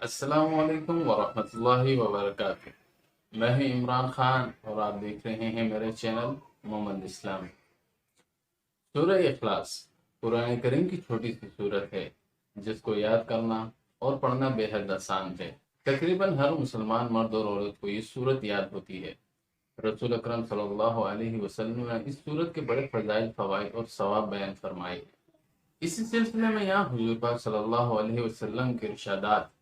السلام علیکم ورحمۃ اللہ وبرکاتہ۔ میں ہوں عمران خان اور آپ دیکھ رہے ہیں میرے چینل محمد اسلام۔ سورہ اخلاص قرآن کریم کی چھوٹی سی سورت ہے جس کو یاد کرنا اور پڑھنا بے حد آسان ہے۔ تقریباً ہر مسلمان مرد اور عورت کو یہ سورت یاد ہوتی ہے۔ رسول اکرم صلی اللہ علیہ وسلم نے اس سورت کے بڑے فضائل، فوائد اور ثواب بیان فرمائے۔ اسی سلسلے میں یہاں حضور پاک صلی اللہ علیہ وسلم کے ارشادات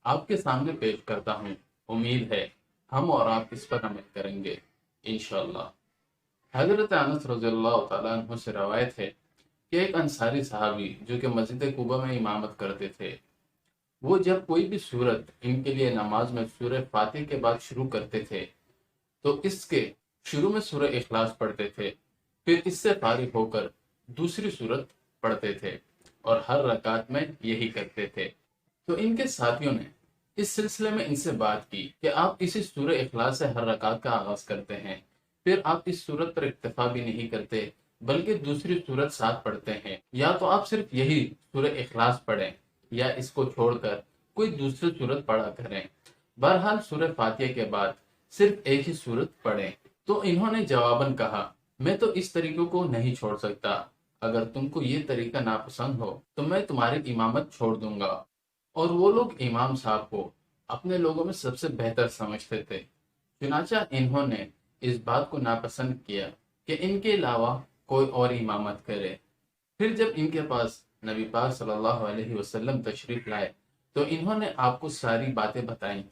آپ کے سامنے پیش کرتا ہوں۔ امید ہے ہم اور آپ اس پر عمل کریں گے انشاءاللہ۔ حضرت انس رضی اللہ تعالیٰ عنہ سے روایت ہے کہ ایک انصاری صحابی جو کہ مسجد قباء میں امامت کرتے تھے، وہ جب کوئی بھی سورت ان کے لیے نماز میں سورہ فاتح کے بعد شروع کرتے تھے تو اس کے شروع میں سورہ اخلاص پڑھتے تھے، پھر اس سے فارغ ہو کر دوسری سورت پڑھتے تھے اور ہر رکعت میں یہی کرتے تھے۔ تو ان کے ساتھیوں نے اس سلسلے میں ان سے بات کی کہ آپ اسی سورہ اخلاص سے ہر رکعت کا آغاز کرتے ہیں، پھر آپ اس سورت پر اکتفا بھی نہیں کرتے بلکہ دوسری سورت ساتھ پڑھتے ہیں، یا تو آپ صرف یہی سورہ اخلاص پڑھیں یا اس کو چھوڑ کر کوئی دوسری سورت پڑھا کریں، بہرحال سورہ فاتحہ کے بعد صرف ایک ہی سورت پڑھیں۔ تو انہوں نے جواباً کہا، میں تو اس طریقے کو نہیں چھوڑ سکتا، اگر تم کو یہ طریقہ ناپسند ہو تو میں تمہاری امامت چھوڑ دوں گا۔ اور وہ لوگ امام صاحب کو اپنے لوگوں میں سب سے بہتر سمجھتے تھے، چنانچہ انہوں نے اس بات کو ناپسند کیا کہ ان کے علاوہ کوئی اور امامت کرے۔ پھر جب ان کے پاس نبی پاک صلی اللہ علیہ وسلم تشریف لائے تو انہوں نے آپ کو ساری باتیں بتائیں،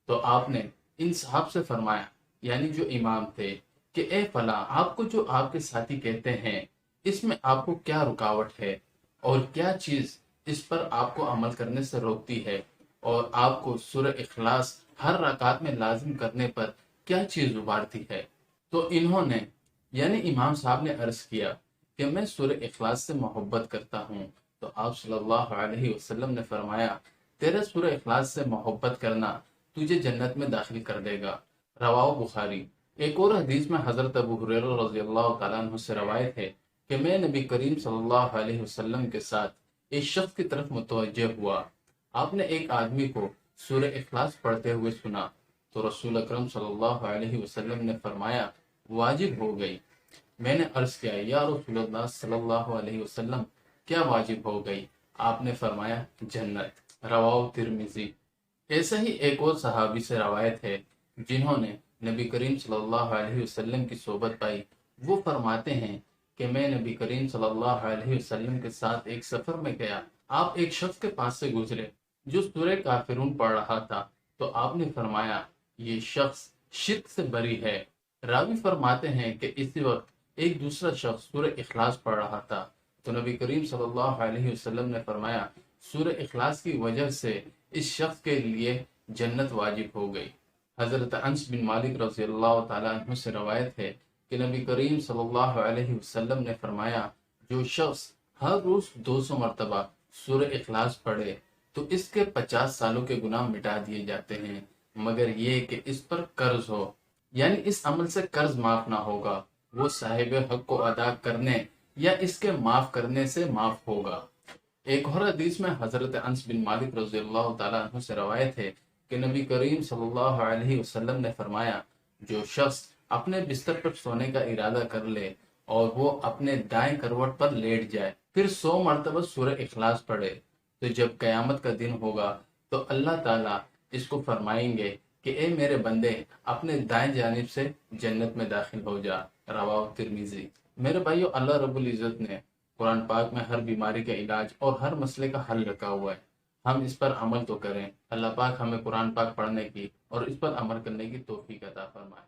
تو آپ نے ان صاحب سے فرمایا، یعنی جو امام تھے، کہ اے فلاں، آپ کو جو آپ کے ساتھی کہتے ہیں اس میں آپ کو کیا رکاوٹ ہے اور کیا چیز اس پر آپ کو عمل کرنے سے روکتی ہے، اور آپ کو سورہ اخلاص ہر رکعت میں لازم کرنے پر کیا چیز ابھارتی ہے۔ تو انہوں نے یعنی امام صاحب نے عرض کیا کہ میں سورہ اخلاص سے محبت کرتا ہوں، تو آپ صلی اللہ علیہ وسلم نے فرمایا، تیرے سورہ اخلاص سے محبت کرنا تجھے جنت میں داخل کر دے گا۔ رواہ بخاری۔ ایک اور حدیث میں حضرت ابو ہریرہ رضی اللہ تعالیٰ عنہ سے روایت ہے کہ میں نبی کریم صلی اللہ علیہ وسلم کے ساتھ ایک شخص کی طرف متوجہ ہوا، آپ نے ایک آدمی کو سورہ اخلاص پڑھتے ہوئے سنا، تو رسول اکرم صلی اللہ علیہ وسلم نے فرمایا، واجب ہو گئی۔ میں نے عرض کیا، یا رسول اللہ صلی اللہ علیہ وسلم، کیا واجب ہو گئی؟ آپ نے فرمایا، جنت۔ رواہ ترمذی۔ ایسا ہی ایک اور صحابی سے روایت ہے جنہوں نے نبی کریم صلی اللہ علیہ وسلم کی صحبت پائی، وہ فرماتے ہیں کہ میں نبی کریم صلی اللہ علیہ وسلم کے ساتھ ایک سفر میں گیا، آپ ایک شخص کے پاس سے گزرے جو سورہ کافرون پڑھ رہا تھا، تو آپ نے فرمایا، یہ شخص شرک سے بری ہے۔ راوی فرماتے ہیں کہ اسی وقت ایک دوسرا شخص سورہ اخلاص پڑھ رہا تھا، تو نبی کریم صلی اللہ علیہ وسلم نے فرمایا، سورہ اخلاص کی وجہ سے اس شخص کے لیے جنت واجب ہو گئی۔ حضرت انس بن مالک رضی اللہ تعالیٰ عنہ سے روایت ہے کہ نبی کریم صلی اللہ علیہ وسلم نے فرمایا، جو شخص ہر روز 200 مرتبہ سورہ اخلاص پڑھے تو اس کے 50 سالوں کے گناہ مٹا دیے جاتے ہیں، مگر یہ کہ اس پر قرض ہو، یعنی اس عمل سے قرض معاف نہ ہوگا، وہ صاحب حق کو ادا کرنے یا اس کے معاف کرنے سے معاف ہوگا۔ ایک اور حدیث میں حضرت انس بن مالک رضی اللہ تعالیٰ عنہ سے روایت ہے کہ نبی کریم صلی اللہ علیہ وسلم نے فرمایا، جو شخص اپنے بستر پر سونے کا ارادہ کر لے اور وہ اپنے دائیں کروٹ پر لیٹ جائے، پھر 100 مرتبہ سورہ اخلاص پڑھے، تو جب قیامت کا دن ہوگا تو اللہ تعالیٰ اس کو فرمائیں گے کہ اے میرے بندے، اپنے دائیں جانب سے جنت میں داخل ہو جا۔ رواہ ترمذی۔ میرے بھائیو، اللہ رب العزت نے قرآن پاک میں ہر بیماری کا علاج اور ہر مسئلے کا حل رکھا ہوا ہے، ہم اس پر عمل تو کریں۔ اللہ پاک ہمیں قرآن پاک پڑھنے کی اور اس پر عمل کرنے کی توفیق عطا فرمائے۔